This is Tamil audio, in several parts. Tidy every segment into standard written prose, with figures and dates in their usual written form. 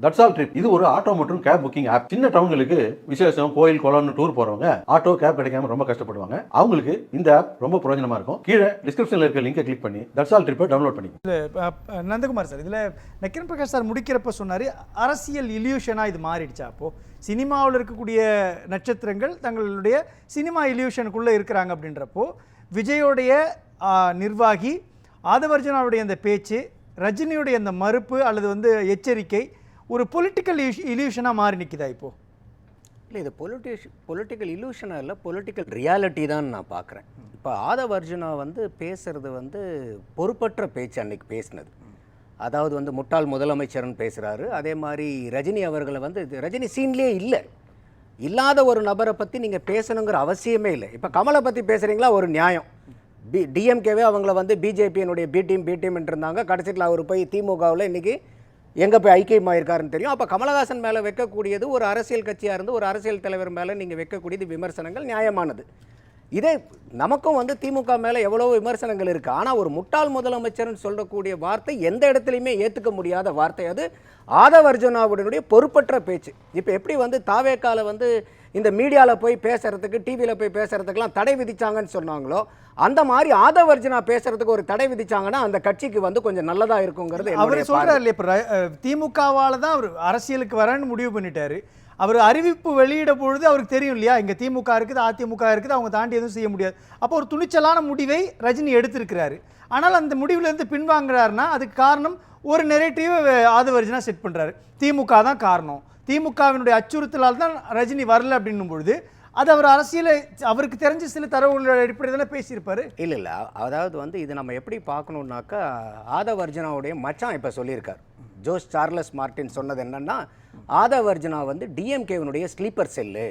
தட்ஸ் ஆல் ட்ரிப் இது ஒரு ஆட்டோ மற்றும் கேப் புக்கிங் ஆப். சின்ன டவுன்களுக்கு விசேஷம், கோயில், குளம்னு டூர் போறவங்க ஆட்டோ கேப் கிடைக்காம ரொம்ப கஷ்டப்படுவாங்க. அவங்களுக்கு இந்த ஆப் ரொம்ப பிரயோஜனமா இருக்கும். கீழே டிஸ்கிரிப்ஷன்ல இருக்க லிங்கை கிளிக் பண்ணி தட்ஸ் ஆல் ட்ரிப்பை டவுன்லோட் பண்ணிக்கோங்க. நந்தகுமார் சார், இதில் நக்கீரன் பிரகாஷ் சார் முடிக்கிறப்ப சொன்னார், அரசியல் இல்யூஷனாக இது மாறிடுச்சா? அப்போது சினிமாவில் இருக்கக்கூடிய நட்சத்திரங்கள் தங்களுடைய சினிமா இல்யூஷனுக்குள்ளே இருக்கிறாங்க அப்படின்றப்போ விஜயோடைய நிர்வாகி ஆதவர்ஜனாவுடைய அந்த பேச்சு, ரஜினியுடைய அந்த மறுப்பு அல்லது எச்சரிக்கை ஒரு பொலிட்டிக்கல் இல்யூஷனாக மாறி நிற்குதா இப்போ? இல்லை, இது பொலிட்டிக்கல் இல்யூஷனாக இல்லை, பொலிட்டிக்கல் ரியாலிட்டி தான் நான் பார்க்குறேன். இப்போ ஆதவர்ஜுனா பேசுகிறது பொறுப்பற்ற பேச்சு அன்னைக்கு பேசினது. அதாவது முட்டாள் முதலமைச்சர்னு பேசுகிறாரு. அதே மாதிரி ரஜினி அவர்களை ரஜினி சீன்லேயே இல்லை, இல்லாத ஒரு நபரை பற்றி நீங்கள் பேசணுங்கிற அவசியமே இல்லை. இப்போ கமலை பற்றி பேசுகிறீங்களா, ஒரு நியாயம். டிஎம்கேவே அவங்கள பிஜேபியினுடைய பி டீம் இருந்தாங்க. கடைசியில் அவர் போய் திமுகவில் இன்றைக்கி எங்கே போய் ஐக்கியமாயிருக்காருன்னு தெரியும். அப்போ கமலஹாசன் மேலே வைக்கக்கூடியது, ஒரு அரசியல் கட்சியாக இருந்து ஒரு அரசியல் தலைவர் மேலே நீங்கள் வைக்கக்கூடியது விமர்சனங்கள் நியாயமானது. இதே நமக்கும் திமுக மேலே எவ்வளோ விமர்சனங்கள் இருக்குது. ஆனால் ஒரு முட்டாள் முதலமைச்சர்னு சொல்லக்கூடிய வார்த்தை எந்த இடத்துலையுமே ஏற்றுக்க முடியாத வார்த்தை. அது ஆதவர்ஜுனாவுடைய பொறுப்பற்ற பேச்சு. இப்போ எப்படி தாவேக்கால இந்த மீடியாவில் போய் பேசுறதுக்கு, டிவியில் போய் பேசுறதுக்கெல்லாம் தடை விதிச்சாங்கன்னு சொன்னாங்களோ, அந்த மாதிரி ஆதவர்ஜுனா பேசுறதுக்கு ஒரு தடை விதிச்சாங்கன்னா அந்த கட்சிக்கு கொஞ்சம் நல்லதா இருக்குங்கிறது அவர் சொல்றாரு இல்லையா. இப்போ திமுகவால தான் அவர் அரசியலுக்கு வரேன்னு முடிவு பண்ணிட்டாரு. அவர் அறிவிப்பு வெளியிட பொழுது அவருக்கு தெரியும் இல்லையா, இங்கே திமுக இருக்குது, அதிமுக இருக்குது, அவங்க தாண்டி எதுவும் செய்ய முடியாது. அப்போ ஒரு துணிச்சலான முடிவை ரஜினி எடுத்திருக்கிறாரு. ஆனால் அந்த முடிவுலேருந்து பின்வாங்குறாருன்னா அதுக்கு காரணம் ஒரு நெரேட்டிவை ஆதவர்ஜுனா செட் பண்ணுறாரு. திமுக தான் காரணம், திமுகவினுடைய அச்சுறுத்தலால் தான் ரஜினி வரல அப்படின்னும் பொழுது அது அவர் அரசியலை அவருக்கு தெரிஞ்ச சில தரவுகளோட அடிப்படையில் பேசியிருப்பாரு. இல்லை, அதாவது இது நம்ம எப்படி பார்க்கணுன்னாக்கா, ஆதவர்ஜுனாவுடைய மச்சான் இப்போ சொல்லியிருக்கார், ஜோஸ் சார்லஸ் மார்டின் சொன்னது என்னன்னா, ஆதவர்ஜுனா டிஎம்கேவினுடைய ஸ்லீப்பர் செல்லு.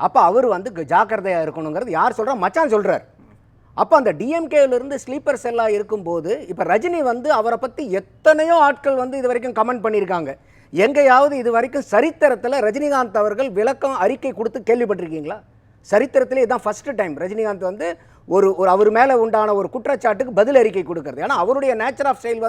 அப்போ அவர் ஜாக்கிரதையாக இருக்கணுங்கிறது யார் சொல்கிறா? மச்சான் சொல்கிறார். அப்போ அந்த டிஎம்கேவிலிருந்து ஸ்லீப்பர் செல்லாக இருக்கும்போது இப்போ ரஜினி அவரை பற்றி எத்தனையோ ஆட்கள் இது வரைக்கும் கமெண்ட் பண்ணியிருக்காங்க. எங்கேயாவது இது வரைக்கும் சரித்திரத்தில் ரஜினிகாந்த் அவர்கள் விளக்கம் அறிக்கை கொடுத்து கேள்விப்பட்டிருக்கீங்களா? சரித்திரத்திலே இதுதான் ஃபஸ்ட்டு டைம் ரஜினிகாந்த் ஒரு அவர் மேலே உண்டான ஒரு குற்றச்சாட்டுக்கு பதில் அறிக்கை கொடுக்கறது. ஏன்னா அவருடைய நேச்சர் ஆஃப் ஸ்டைல்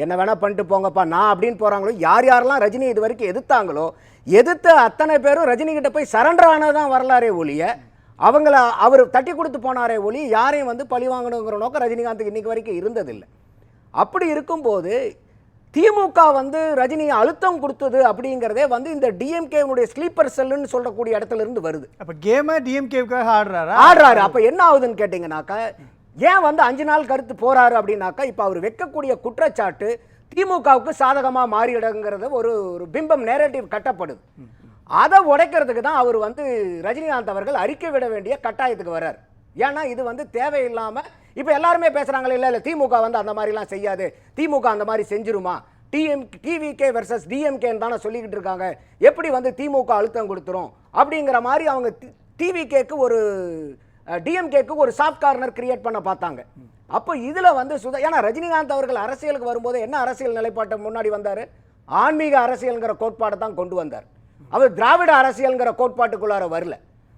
என்ன வேணால் பண்ணிட்டு போங்கப்பா நான் அப்படின்னு போகிறாங்களோ, யாரெல்லாம் ரஜினி இது வரைக்கும் எதிர்த்தாங்களோ, எதிர்த்த அத்தனை பேரும் ரஜினிகிட்ட போய் சரண்டர் ஆனதான் வரலாறே ஒழிய, அவங்கள அவர் தட்டி கொடுத்து போனாரே ஒழிய யாரையும் பழி வாங்கணுங்கிற நோக்கம் ரஜினிகாந்துக்கு இன்றைக்கு வரைக்கும் இருந்ததில்லை. அப்படி இருக்கும்போது திமுக ரஜினியை அழுத்தம் கொடுத்தது அப்படிங்கிறதே இந்த டிஎம்கேனுடைய ஸ்லீப்பர் செல்லுன்னு சொல்லக்கூடிய இடத்துல இருந்து வருது. அப்போ கேமை டிஎம்கேவுக்காக ஆடுறாரு. அப்போ என்ன ஆகுதுன்னு கேட்டிங்கனாக்கா, ஏன் 5 நாள் கருத்து போறாரு அப்படின்னாக்கா, இப்போ அவர் வைக்கக்கூடிய குற்றச்சாட்டு திமுகவுக்கு சாதகமாக மாறிடுங்கிறது ஒரு பிம்பம், நேரேட்டிவ் கட்டப்படுது. அதை உடைக்கிறதுக்கு தான் அவர் ரஜினிகாந்த் அவர்கள் அறிக்கை விட வேண்டிய கட்டாயத்துக்கு வர்றார். ஏன்னா இது தேவையில்லாமல் இப்போ எல்லாருமே பேசுகிறாங்களே, இல்லை திமுக அந்த மாதிரிலாம் செய்யாது, திமுக அந்த மாதிரி செஞ்சிருமா, டிவிகே வெர்சஸ் டிஎம்கேன்னு தானே சொல்லிக்கிட்டு இருக்காங்க, எப்படி திமுக அழுத்தம் கொடுத்துரும் அப்படிங்கிற மாதிரி அவங்க டிவிகேக்கு ஒரு டிஎம்கேக்கு ஒரு சாஃப்ட் கார்னர் கிரியேட் பண்ண பார்த்தாங்க. அப்போ இதில் ஏன்னா ரஜினிகாந்த் அவர்கள் அரசியலுக்கு வரும்போது என்ன அரசியல் நிலைப்பாட்டை முன்னாடி வந்தார்? ஆன்மீக அரசியல்ங்கிற கோட்பாடை தான் கொண்டு வந்தார். அவர் திராவிட அரசியல்ங்கிற கோட்பாட்டுக்குள்ளார வரல.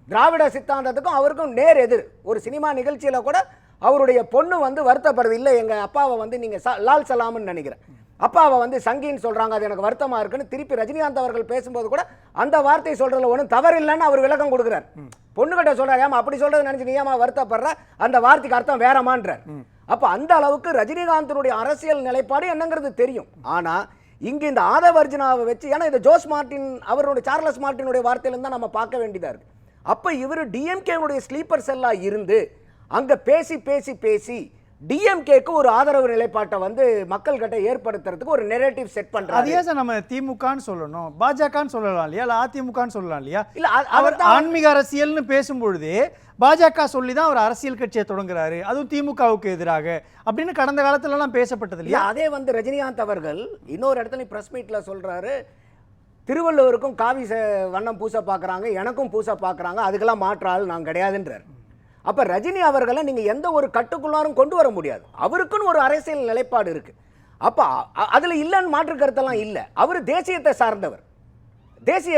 திராவிட சித்தாந்தத்துக்கும் அவருக்கும் நேர் எதிர். ஒரு சினிமா நிகழ்ச்சியில் கூட அவருடைய பொண்ணு வருத்தப்படுறது, இல்லை எங்கள் அப்பாவை நீங்கள் லால் சலாம்னு நினைக்கிறேன், அப்பாவை சங்கின்னு சொல்கிறாங்க, அது எனக்கு வருத்தமாக இருக்குன்னு திருப்பி ரஜினிகாந்த் அவர்கள் பேசும்போது கூட அந்த வார்த்தை சொல்கிறதுல ஒன்றும் தவறு இல்லைன்னு அவர் விளக்கம் கொடுக்குறார். பொண்ணுகிட்ட சொல்கிறார், ஏமா அப்படி சொல்கிறது நினச்சி நீ ஏமா வருத்தப்படுற, அந்த வார்த்தைக்கு அர்த்தம் வேறமான்றார். அப்போ அந்த அளவுக்கு ரஜினிகாந்தினுடைய அரசியல் நிலைப்பாடு என்னங்கிறது தெரியும். ஆனால் இங்கே இந்த ஆதவர்ஜுனாவை வச்சு, ஏன்னா இந்த ஜோஸ் மார்டின் அவருடைய சார்லஸ் மார்டினுடைய வார்த்தையிலிருந்து தான் நம்ம பார்க்க வேண்டியதாக இருக்குது. அப்போ இவர் டிஎம்கேனுடைய ஸ்லீப்பர் செல்லாக இருந்து அங்கே பேசி பேசி பேசி டிஎம்கேக்கு ஒரு ஆதரவு நிலைப்பாட்டை மக்கள்கிட்ட ஏற்படுத்துறதுக்கு ஒரு நெரேட்டிவ் செட் பண்றாரு. அதே சார் நம்ம திமுகன்னு சொல்லணும், பாஜகன்னு சொல்லலாம் இல்லையா, இல்லை அதிமுகன்னு சொல்லலாம் இல்லையா? இல்ல அவர் ஆன்மீக அரசியல்னு பேசும்பொழுதே பாஜக சொல்லி தான் அவர் அரசியல் கட்சியை தொடங்குறாரு, அதுவும் திமுகவுக்கு எதிராக அப்படின்னு கடந்த காலத்துலலாம் பேசப்பட்டது இல்லையா? அதே ரஜினிகாந்த் அவர்கள் இன்னொரு இடத்துல பிரஸ் மீட்ல சொல்றாரு, திருவள்ளுவருக்கும் காவி வண்ணம் பூச பார்க்குறாங்க, எனக்கும் பூச பார்க்குறாங்க, அதுக்கெல்லாம் மாற்றால் நான் கிடையாதுன்றார். அப்போ ரஜினி அவர்களை நீங்கள் எந்த ஒரு கட்டுக்குள்ளாரும் கொண்டு வர முடியாது. அவருக்குன்னு ஒரு அரசியல் நிலைப்பாடு இருக்குது. அப்போ அதில் இல்லைன்னு மாற்று கருத்தெல்லாம் இல்லை. அவர் தேசியத்தை சார்ந்தவர், தேசிய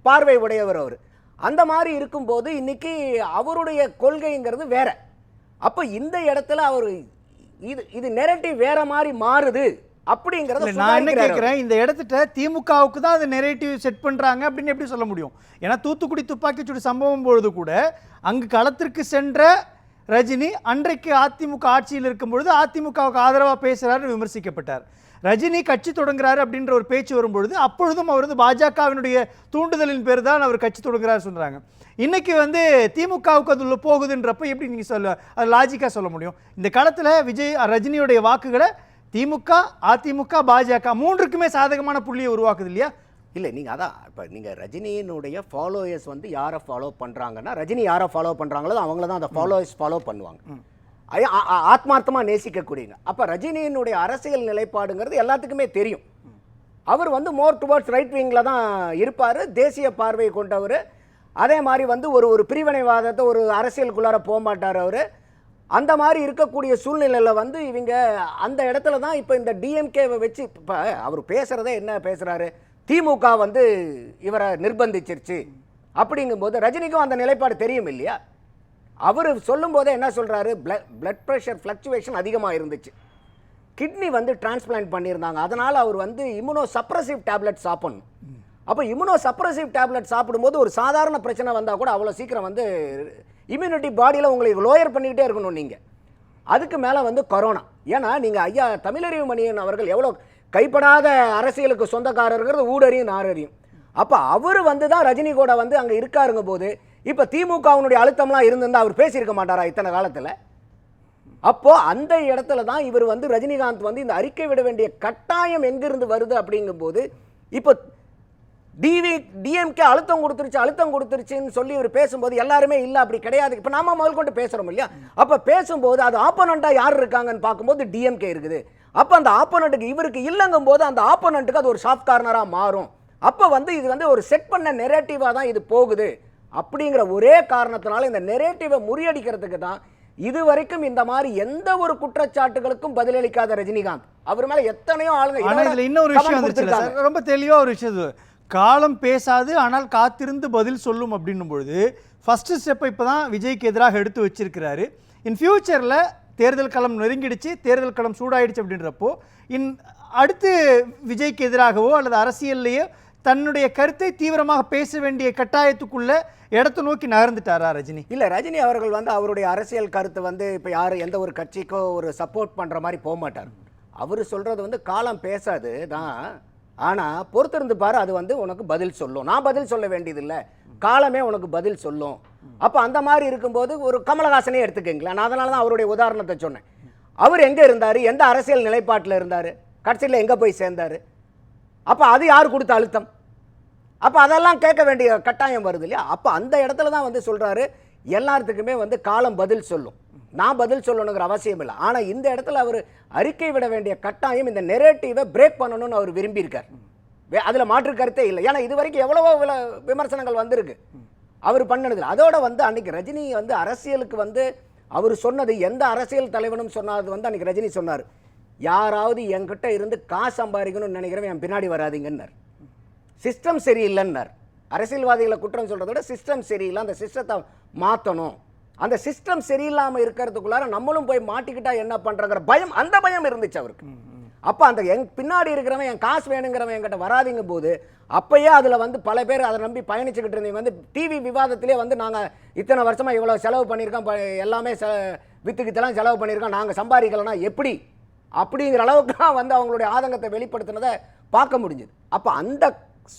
பார்வை உடையவர் அவர். அந்த மாதிரி இருக்கும்போது இன்னைக்கு அவருடைய கொள்கைங்கிறது வேற. அப்போ இந்த இடத்துல அவர் இது நெரேட்டிவ் வேற மாதிரி மாறுது அப்படிங்கறத நான் என்ன கேட்கிறேன், இந்த இடத்துல திமுகவுக்கு தான் அது நெரேட்டிவ் செட் பண்றாங்க அப்படின்னு எப்படி சொல்ல முடியும்? ஏன்னா தூத்துக்குடி துப்பாக்கிச்சூடு சம்பவம் பொழுது கூட அங்கு களத்திற்கு சென்ற ரஜினி அன்றைக்கு அதிமுக ஆட்சியில் இருக்கும் பொழுது அதிமுகவுக்கு ஆதரவாக பேசுறாரு, விமர்சிக்கப்பட்டார். ரஜினி கட்சி தொடங்குறாரு அப்படின்ற ஒரு பேச்சு வரும்பொழுது அப்பொழுதும் அவர் வந்து பாஜகவினுடைய தூண்டுதலின் பேர் தான் அவர் கட்சி தொடங்குறாரு சொல்றாங்க. இன்னைக்கு வந்து திமுகவுக்கு அது போகுதுன்றப்ப எப்படி நீங்க அது லாஜிக்கா சொல்ல முடியும்? இந்த காலத்துல ரஜினியுடைய வாக்குகளை திமுக, அதிமுக, பாஜக மூன்றுக்குமே சாதகமான புள்ளியை உருவாக்குது இல்லையா? இல்லை, நீங்கள் அதான் இப்போ நீங்கள் ரஜினியினுடைய ஃபாலோயர்ஸ் வந்து யாரை ஃபாலோ பண்ணுறாங்கன்னா, ரஜினி யாரை ஃபாலோ பண்ணுறாங்களோ அவங்கள தான் அந்த ஃபாலோயர்ஸ் ஃபாலோ பண்ணுவாங்க. ஆத்மார்த்தமாக நேசிக்கக்கூடியங்க. அப்போ ரஜினியினுடைய அரசியல் நிலைப்பாடுங்கிறது எல்லாத்துக்குமே தெரியும். அவர் வந்து மோர் டுவர்ட்ஸ் ரைட் விங்கில் தான் இருப்பார், தேசிய பார்வை கொண்டவர். அதே மாதிரி வந்து ஒரு பிரிவினைவாதத்தை ஒரு அரசியலுக்குள்ளார போக மாட்டார் அவர். அந்த மாதிரி இருக்கக்கூடிய சூழ்நிலையில் வந்து இவங்க அந்த இடத்துல தான் இப்போ இந்த டிஎம்கேவை வச்சு இப்போ அவர் பேசுகிறதே என்ன பேசுகிறாரு, திமுக வந்து இவரை நிர்பந்திச்சிருச்சு அப்படிங்கும்போது ரஜினிக்கும் அந்த நிலைப்பாடு தெரியும் இல்லையா? அவர் சொல்லும் போதே என்ன சொல்கிறாரு, பிளட் ப்ரெஷர் ஃப்ளக்சுவேஷன் அதிகமாக இருந்துச்சு, கிட்னி வந்து டிரான்ஸ்பிளான்ட் பண்ணியிருந்தாங்க, அதனால் அவர் வந்து இம்யூனோ சப்ரசிவ் டேப்லெட் சாப்பிடணும். அப்போ இம்யூனோ சப்ரசிவ் டேப்லெட் சாப்பிடும்போது ஒரு சாதாரண பிரச்சனை வந்தால் கூட அவ்வளோ சீக்கிரம் வந்து இம்யூனிட்டி பாடியில் உங்களுக்கு லோயர் பண்ணிக்கிட்டே இருக்கணும் நீங்கள். அதுக்கு மேலே வந்து கொரோனா. ஏன்னா நீங்கள் ஐயா தமிழறிவு மணியன் அவர்கள் எவ்வளோ கைப்படாத அரசியலுக்கு சொந்தக்காரருங்கிறது ஊடறியும் நாரறியும். அப்போ அவர் வந்து தான் ரஜினி கூட வந்து அங்கே இருக்காருங்க போது இப்போ திமுகவினுடைய அழுத்தம்லாம் இருந்திருந்தால் அவர் பேசியிருக்க மாட்டாரா இத்தனை காலத்தில்? அப்போது அந்த இடத்துல தான் இவர் வந்து ரஜினிகாந்த் வந்து இந்த அறிக்கை விட வேண்டிய கட்டாயம் எங்கிருந்து வருது அப்படிங்கும்போது இப்போ டிஎம்கே அழுத்தம் கொடுத்துருச்சுன்னு சொல்லி இவர் பேசும்போது எல்லாருமே இல்லை அப்படி கிடையாது. இப்போ நாம முதல் கொண்டு பேசுகிறோம் இல்லையா? அப்போ பேசும்போது அது ஆப்போனண்ட்டாக யார் இருக்காங்கன்னு பார்க்கும்போது டிஎம்கே இருக்குது. அப்போ அந்த ஆப்போனண்ட்டுக்கு இவருக்கு இல்லைங்கும் போது அந்த ஆப்போனண்ட்டுக்கு அது ஒரு சாஃப்ட் கார்னராக மாறும். அப்போ வந்து இது வந்து ஒரு செட் பண்ண நெரேட்டிவாக தான் இது போகுது. அப்படிங்கிற ஒரே காரணத்தினால இந்த நெரேட்டிவை முறியடிக்கிறதுக்கு தான் இதுவரைக்கும் இந்த மாதிரி எந்த ஒரு குற்றச்சாட்டுகளுக்கும் பதிலளிக்காத ரஜினிகாந்த் அவர் மேல எத்தனையோ ஆளுங்க. இன்னொரு விஷயம் வந்துருச்சு, ரொம்ப தெளிவா ஒரு விஷயம், காலம் பேசாது ஆனால் காத்திருந்து பதில் சொல்லும் அப்படின்னும் பொழுது ஃபர்ஸ்ட் ஸ்டெப்பை இப்போ தான் விஜய்க்கு எதிராக எடுத்து வச்சிருக்கிறாரு. இன் ஃபியூச்சரில் தேர்தல் களம் நெருங்கிடுச்சு, தேர்தல் களம் சூடாயிடுச்சு அப்படின்றப்போ அடுத்து விஜய்க்கு எதிராகவோ அல்லது அரசியல்லையோ தன்னுடைய கருத்தை தீவிரமாக பேச வேண்டிய கட்டாயத்துக்குள்ள இடத்தை நோக்கி நகர்ந்துட்டாரா ரஜினி? இல்லை, ரஜினி அவர்கள் வந்து அவருடைய அரசியல் கருத்து வந்து இப்போ யாரும் எந்த ஒரு கட்சிக்கோ ஒரு சப்போர்ட் பண்ணுற மாதிரி போக மாட்டார். அவர் சொல்கிறது வந்து காலம் பேசாது தான், ஆனால் பொறுத்திருந்து பாரு, அது வந்து உனக்கு பதில் சொல்லும். நான் பதில் சொல்ல வேண்டியதில்லை, காலமே உனக்கு பதில் சொல்லும். அப்போ அந்த மாதிரி இருக்கும்போது ஒரு கமலஹாசனே எடுத்துக்கங்களேன். நான் அதனால தான் அவருடைய உதாரணத்தை சொன்னேன். அவர் எங்கே இருந்தார், எந்த அரசியல் நிலைப்பாட்டில் இருந்தார், கட்சியில் எங்கே போய் சேர்ந்தார், அப்போ அது யார் கொடுத்த அழுத்தம்? அப்போ அதெல்லாம் கேட்க வேண்டிய கட்டாயம் வருது இல்லையா? அப்போ அந்த இடத்துல தான் வந்து சொல்கிறாரு எல்லாத்துக்குமே வந்து காலம் பதில் சொல்லும், நான் பதில் சொல்லணுங்கிற அவசியம் இல்லை. ஆனால் இந்த இடத்துல அவர் அறிக்கை விட வேண்டிய கட்டாயம் இந்த நெரேட்டிவை பிரேக் பண்ணணும்னு அவர் விரும்பியிருக்கார். அதில் மாற்று கருத்தே இல்லை. ஏன்னா இது வரைக்கும் எவ்வளவோ விமர்சனங்கள் வந்திருக்கு அவர் பண்ணதில்லை. அதோட வந்து அன்னைக்கு ரஜினி வந்து அரசியலுக்கு வந்து அவர் சொன்னது, எந்த அரசியல் தலைவனும் சொன்னது வந்து அன்னைக்கு ரஜினி சொன்னார், யாராவது என்கிட்ட இருந்து காசு சம்பாதிக்கணும்னு நினைக்கிறவன் என் பின்னாடி வராதிங்கன்னார். சிஸ்டம் சரியில்லைன்னார். அரசியல்வாதிகளை குற்றம் சொல்கிறத விட சிஸ்டம் சரியில்லை, அந்த சிஸ்டத்தை மாற்றணும், அந்த சிஸ்டம் சரியில்லாமல் இருக்கிறதுக்குள்ளார நம்மளும் போய் மாட்டிக்கிட்டா என்ன பண்ணுறங்கிற பயம், அந்த பயம் இருந்துச்சு அவருக்கு. அப்போ அந்த என் பின்னாடி இருக்கிறவன் என் காசு வேணுங்கிறவன் என்கிட்ட வராதிங்க போது அப்போயே அதில் வந்து பல பேர் அதை நம்பி பயணிச்சுக்கிட்டு இருந்தீங்க. வந்து டிவி விவாதத்திலே வந்து நாங்கள் இத்தனை வருஷமாக இவ்வளோ செலவு பண்ணியிருக்கோம், எல்லாமே வித்துக்கித்தெல்லாம் செலவு பண்ணியிருக்கோம், நாங்கள் சம்பாதிக்கலைன்னா எப்படி அப்படிங்கிற அளவுக்குலாம் வந்து அவங்களுடைய ஆதங்கத்தை வெளிப்படுத்தினதை பார்க்க முடிஞ்சுது. அப்போ அந்த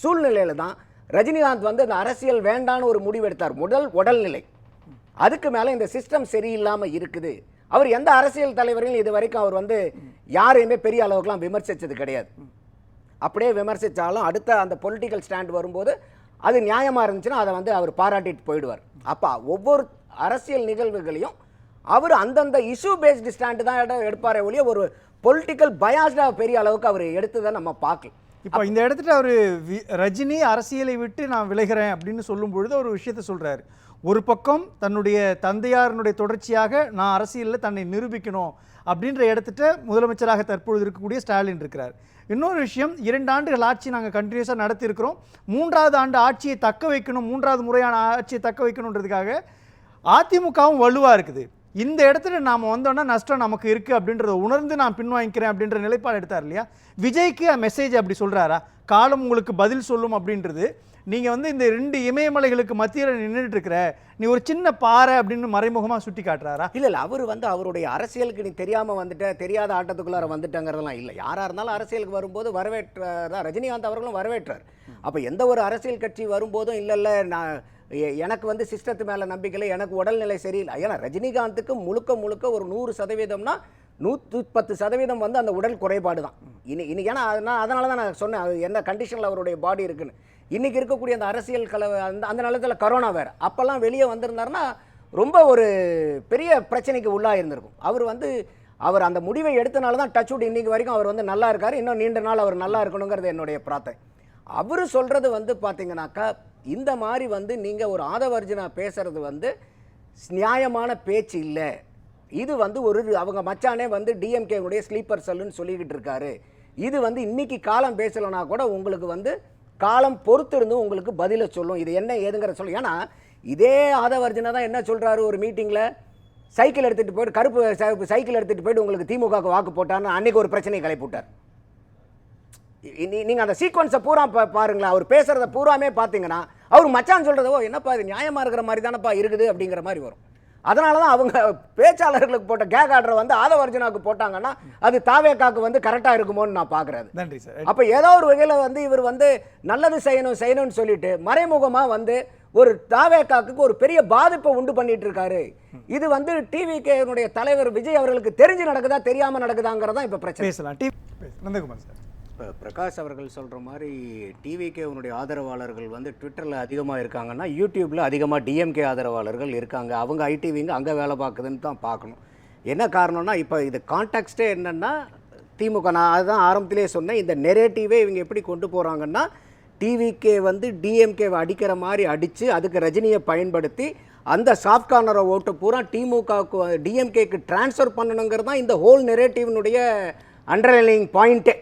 சூழ்நிலையில் தான் ரஜினிகாந்த் வந்து இந்த அரசியல் வேண்டான்னு ஒரு முடிவு எடுத்தார். உடல்நிலை, அதுக்கு மேலே இந்த சிஸ்டம் சரியில்லாமல் இருக்குது. அவர் எந்த அரசியல் தலைவரையும் இது வரைக்கும் அவர் வந்து யாரையுமே பெரிய அளவுக்குலாம் விமர்சித்தது கிடையாது. அப்படியே விமர்சித்தாலும் அடுத்த அந்த பொலிட்டிக்கல் ஸ்டாண்ட் வரும்போது அது நியாயமாக இருந்துச்சுன்னா அதை வந்து அவர் பாராட்டிட்டு போயிடுவார். அப்போ ஒவ்வொரு அரசியல் நிகழ்வுகளையும் அவர் அந்தந்த இஷ்யூ பேஸ்டு ஸ்டாண்டு தான் எடுப்பாரே ஒழிய ஒரு பொலிட்டிக்கல் பயாஸ்டாக பெரிய அளவுக்கு அவர் எடுத்ததை நம்ம பார்க்கலாம். இப்போ இந்த இடத்துல அவர் ரஜினி அரசியலை விட்டு நான் விளைகிறேன் அப்படின்னு சொல்லும் பொழுது ஒரு விஷயத்த சொல்கிறாரு. ஒரு பக்கம் தன்னுடைய தந்தையாரனுடைய தொடர்ச்சியாக நான் அரசியலில் தன்னை நிரூபிக்கணும் அப்படின்ற இடத்துட்ட முதலமைச்சராக தற்பொழுது இருக்கக்கூடிய ஸ்டாலின் இருக்கிறார். இன்னொரு விஷயம், 2 ஆண்டுகள் ஆட்சி நாங்கள் கண்டினியூஸாக நடத்தியிருக்கிறோம், 3வது ஆண்டு ஆட்சியை தக்க வைக்கணும், 3வது முறையான ஆட்சியை தக்க வைக்கணுன்றதுக்காக அதிமுகவும் வலுவாக இருக்குது. இந்த இடத்துல நாம் வந்தோன்னா நஷ்டம் நமக்கு இருக்குது அப்படின்றத உணர்ந்து நான் பின்வாங்கிக்கிறேன் அப்படின்ற நிலைப்பாடு எடுத்தார் இல்லையா? விஜய்க்கு மெசேஜ் அப்படி சொல்கிறாரா? காலம் உங்களுக்கு பதில் சொல்லும் அப்படின்றது. நீங்கள் வந்து இந்த 2 இமயமலைகளுக்கு மத்தியில் நின்றுட்டு இருக்கிற நீ ஒரு சின்ன பாறை அப்படின்னு மறைமுகமாக சுட்டி காட்டுறாரா? இல்லை அவர் வந்து அவருடைய அரசியலுக்கு நீ தெரியாமல் வந்துட்ட, தெரியாத ஆட்டத்துக்குள்ளார வந்துட்டங்கிறதெல்லாம் இல்லை. யாராக இருந்தாலும் அரசியலுக்கு வரும்போது வரவேற்றார். ரஜினிகாந்த் அவர்களும் வரவேற்றார். அப்போ எந்த ஒரு அரசியல் கட்சி வரும்போதும் இல்லை நான் எனக்கு வந்து சிஸ்டத்து மேலே நம்பிக்கை இல்லை, எனக்கு உடல்நிலை சரியில்லை. ஏன்னா ரஜினிகாந்துக்கு முழுக்க ஒரு 100%னா 110% வந்து அந்த உடல் குறைபாடு தான். இன்னைக்கு ஏன்னா அதனால தான் நான் சொன்னேன் அது என்ன கண்டிஷனில் அவருடைய பாடி இருக்குன்னு. இன்றைக்கி இருக்கக்கூடிய அந்த அரசியல் அந்த நிலத்தில் கரோனா வேறு. அப்போல்லாம் வெளியே வந்திருந்தாருன்னா ரொம்ப ஒரு பெரிய பிரச்சனைக்கு உள்ளாக இருந்திருக்கும். அவர் அந்த முடிவை எடுத்தனால தான் டச்வுட் இன்றைக்கி வரைக்கும் அவர் வந்து நல்லா இருக்கார். இன்னும் நீண்ட நாள் அவர் நல்லா இருக்கணுங்கிறது என்னுடைய பிரார்த்தனை. அவர் சொல்கிறது வந்து பார்த்தீங்கன்னாக்கா இந்த மாதிரி வந்து நீங்கள் ஒரு ஆதவர்ஜனா பேசுகிறது வந்து நியாயமான பேச்சு இல்லை. இது வந்து அவங்க மச்சானே வந்து டிஎம்கேனுடைய ஸ்லீப்பர் செல்லுன்னு சொல்லிக்கிட்டு இருக்காரு. இது வந்து இன்னைக்கு காலம் பேசலைன்னா கூட உங்களுக்கு வந்து காலம் பொறுத்திருந்து உங்களுக்கு பதிலை சொல்லும். இது என்ன ஏதுங்கிற சொல்லும். ஏன்னா இதே ஆதவர்ஜனா தான் என்ன சொல்கிறாரு ஒரு மீட்டிங்கில், சைக்கிள் எடுத்துகிட்டு போயிட்டு கருப்பு சைக்கிள் எடுத்துகிட்டு போயிட்டு உங்களுக்கு திமுகவுக்கு வாக்கு போட்டான்னு அன்றைக்கி ஒரு பிரச்சனையை கிளப்பி விட்டார். நீங்கள் அந்த சீக்வன்ஸை பூரா பாருங்களேன். அவர் பேசுகிறத பூராமே பார்த்தீங்கன்னா அவர் மச்சான் சொல்கிறதோ என்னப்பா இது நியாயமாக இருக்கிற மாதிரி தானப்பா இருக்குது அப்படிங்கிற மாதிரி வரும். அதனால தான் அவங்க பேச்சாளர்களுக்கு போட்ட கேக் ஆர்டரை வந்து ஆதவர்ஜனாவுக்கு போட்டாங்கன்னா அது தாவேக்காக்கு வந்து கரெக்டாக இருக்குமோன்னு நான் பார்க்குறேன். நன்றி சார். அப்போ ஏதோ ஒரு வகையில் வந்து இவர் வந்து நல்லது செய்யணும்னு சொல்லிட்டு மறைமுகமாக வந்து ஒரு தாவேக்காக்கு ஒரு பெரிய பாதிப்பை உண்டு பண்ணிட்டு இருக்காரு. இது வந்து டிவிகேனுடைய தலைவர் விஜய் அவர்களுக்கு தெரிஞ்சு நடக்குதா தெரியாமல் நடக்குதாங்கிறதா இப்போ பிரச்சனை. பேசலாம். நந்தகுமார் சார், இப்போ பிரகாஷ் அவர்கள் சொல்கிற மாதிரி டிவிகேனுடைய ஆதரவாளர்கள் வந்து ட்விட்டரில் அதிகமாக இருக்காங்கன்னா யூடியூப்பில் அதிகமாக டிஎம்கே ஆதரவாளர்கள் இருக்காங்க. அவங்க ஐடிவிங்க அங்கே வேலை பார்க்குதுன்னு தான் பார்க்கணும். என்ன காரணம்னா இப்போ இது கான்டெக்ஸ்டே என்னென்னா திமுக, நான் அதுதான் ஆரம்பத்திலே சொன்னேன், இந்த நெரேட்டிவே இவங்க எப்படி கொண்டு போகிறாங்கன்னா டிவிகே வந்து டிஎம்கேவை அடிக்கிற மாதிரி அடித்து அதுக்கு ரஜினியை பயன்படுத்தி அந்த சாஃப்ட் கார்னரை ஓட்டு பூரா திமுகவுக்கு டிஎம்கேக்கு டிரான்ஸ்ஃபர் பண்ணணுங்கிறது தான் இந்த ஹோல் நெரேட்டிவ்னுடைய அண்டர்லைனிங் பாயிண்ட்டே.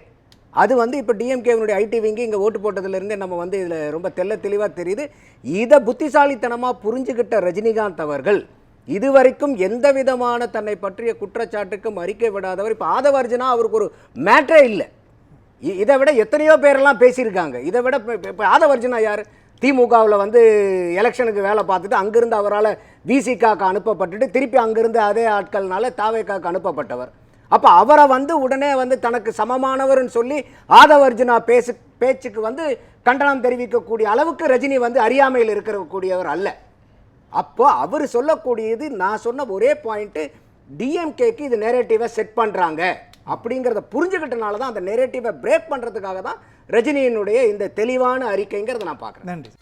அது வந்து இப்போ டிஎம்கேனுடைய ஐடிவிங்க இங்கே ஓட்டு போட்டதுலேருந்தே நம்ம வந்து இதில் ரொம்ப தெளிவாக தெரியுது. இதை புத்திசாலித்தனமாக புரிஞ்சுக்கிட்ட ரஜினிகாந்த் அவர்கள் இதுவரைக்கும் எந்த விதமான தன்னை பற்றிய குற்றச்சாட்டுக்கும் அறிக்கை விடாதவர். இப்போ ஆதவர்ஜனா அவருக்கு ஒரு மேட்டரே இல்லை. இதை விட எத்தனையோ பேரெல்லாம் பேசியிருக்காங்க. இதை விட இப்போ ஆதவர்ஜனா யார்? திமுகவில் வந்து எலெக்ஷனுக்கு வேலை பார்த்துட்டு அங்கேருந்து அவரால் விசிகாக்கு அனுப்பப்பட்டுட்டு திருப்பி அங்கேருந்து அதே ஆட்கள்னால தாவேக்காக்கு அனுப்பப்பட்டவர். அப்போ அவரை வந்து உடனே வந்து தனக்கு சமமானவர்னு சொல்லி ஆதவர்ஜனா பேச்சுக்கு வந்து கண்டனம் தெரிவிக்கக்கூடிய அளவுக்கு ரஜினி வந்து அறியாமையில் இருக்கக்கூடியவர் அல்ல. அப்போ அவர் சொல்லக்கூடியது நான் சொன்ன ஒரே பாயிண்ட்டு, டிஎம்கேக்கு இது நெரேட்டிவை செட் பண்ணுறாங்க அப்படிங்கிறத புரிஞ்சுக்கிட்டனால தான் அந்த நெரேட்டிவை பிரேக் பண்ணுறதுக்காக தான் ரஜினியினுடைய இந்த தெளிவான அறிக்கைங்கிறத நான் பார்க்குறேன். நன்றி.